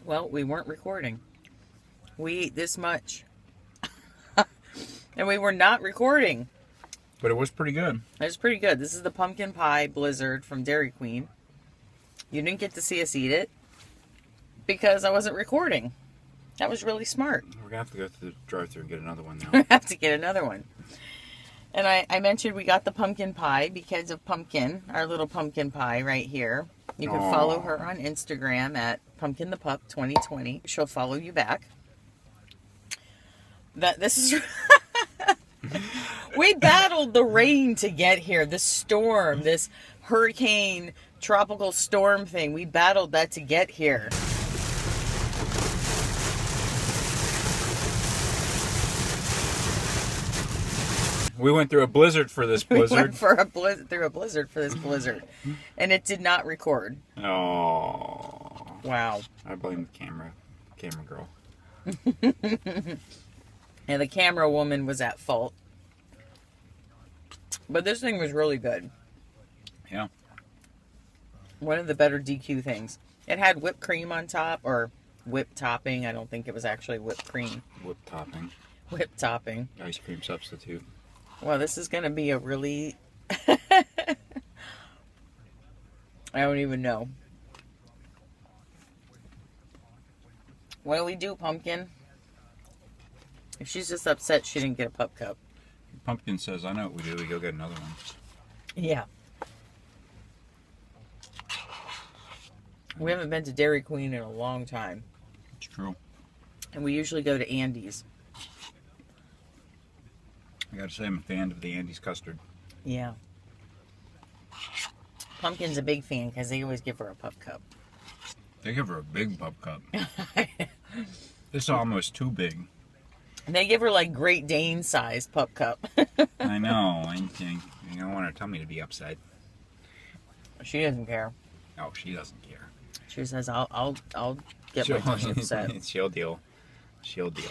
Well, we weren't recording. We ate this much. And we were not recording. But it was pretty good. It was pretty good. This is the pumpkin pie blizzard from Dairy Queen. You didn't get to see us eat it because I wasn't recording. That was really smart. We're going to have to go through the drive-thru and get another one now. We have to get another one. And I mentioned we got the pumpkin pie because of Pumpkin, our little pumpkin pie right here. You can follow her on Instagram at PumpkinThePup2020. She'll follow you back. This is... We battled the rain to get here. This storm, this hurricane, tropical storm thing. We battled that to get here. We went through a blizzard for this blizzard. We went through a blizzard for this blizzard. And it did not record. Oh. Wow. I blame the camera girl. And the camera woman was at fault. But this thing was really good. Yeah. One of the better DQ things. It had whipped cream on top, or whipped topping. I don't think it was actually whipped cream. Whipped topping. Whipped topping. Ice cream substitute. Well, this is going to be a really... I don't even know. What do we do, Pumpkin? If she's just upset she didn't get a pup cup. Pumpkin says, I know what we do. We go get another one. Yeah. We haven't been to Dairy Queen in a long time. It's true. And we usually go to Andy's. I gotta say, I'm a fan of the Andy's custard. Yeah. Pumpkin's a big fan because they always give her a pup cup. They give her a big pup cup. This is almost too big. They give her like Great Dane sized pup cup. I know. I think you don't want her tummy to be upset. She doesn't care. Oh, she doesn't care. She says, "I'll get my tummy upset." She'll deal. She'll deal.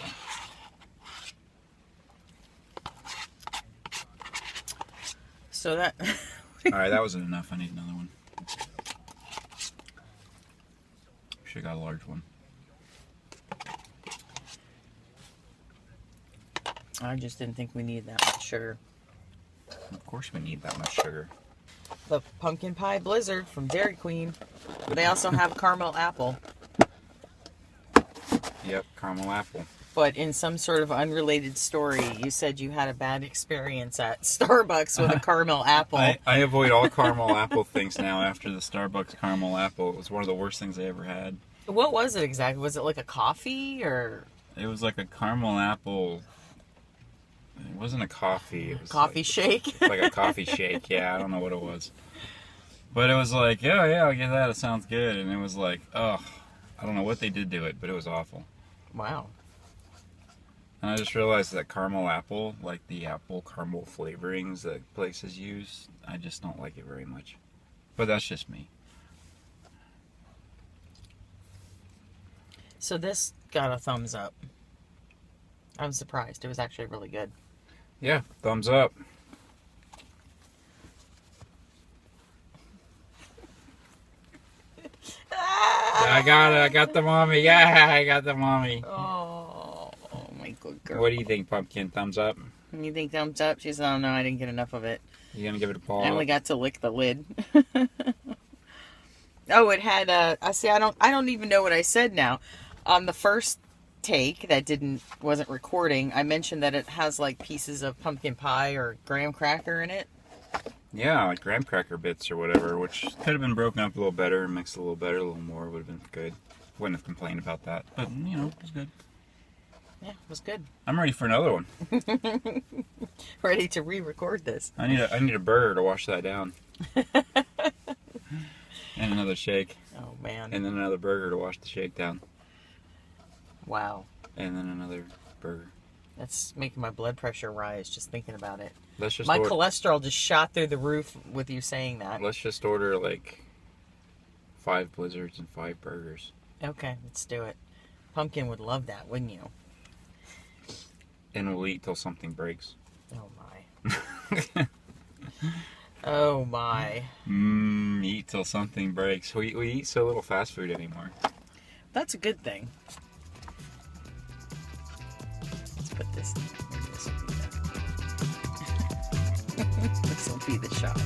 So that. All right, that wasn't enough. I need another one. Should have got a large one. I just didn't think we needed that much sugar. Of course we need that much sugar. The pumpkin pie blizzard from Dairy Queen. They also have caramel apple. Yep, caramel apple. But in some sort of unrelated story, you said you had a bad experience at Starbucks with a caramel apple. I avoid all caramel apple things now after the Starbucks caramel apple. It was one of the worst things I ever had. What was it exactly? Was it like a coffee or? It was like a caramel apple. It wasn't a coffee. It was Coffee shake? like a coffee shake. Yeah, I don't know what it was. But it was like, yeah, I'll get that. It sounds good. And it was like, oh, I don't know what they did to it, but it was awful. Wow. And I just realized that caramel apple, like the apple caramel flavorings that places use, I just don't like it very much. But that's just me. So this got a thumbs up. I'm surprised. It was actually really good. Yeah, thumbs up. I got it. I got the mommy. Yeah, I got the mommy. Oh, my good girl. What do you think, Pumpkin? Thumbs up? You think thumbs up? She said, "Oh no, I didn't get enough of it. You gonna give it a paw? I only got to lick the lid." Oh, it had I see. I don't even know what I said now. On the first take that wasn't recording, I mentioned that it has like pieces of pumpkin pie or graham cracker in it. Yeah, like graham cracker bits or whatever, which could have been broken up a little better, mixed a little better, a little more would have been good. Wouldn't have complained about that, but you know, it was good. Yeah, it was good. I'm ready for another one. Ready to re-record this. I need a burger to wash that down. And another shake. Oh man. And then another burger to wash the shake down. Wow. And then another burger. That's making my blood pressure rise just thinking about it. Let's just My cholesterol just shot through the roof with you saying that. Let's just order like 5 blizzards and 5 burgers. Okay, let's do it. Pumpkin would love that, wouldn't you? And we'll eat till something breaks. Oh my. Oh my. Eat till something breaks. We eat so little fast food anymore. That's a good thing. Let's put this in. This will be the, this will be the shot.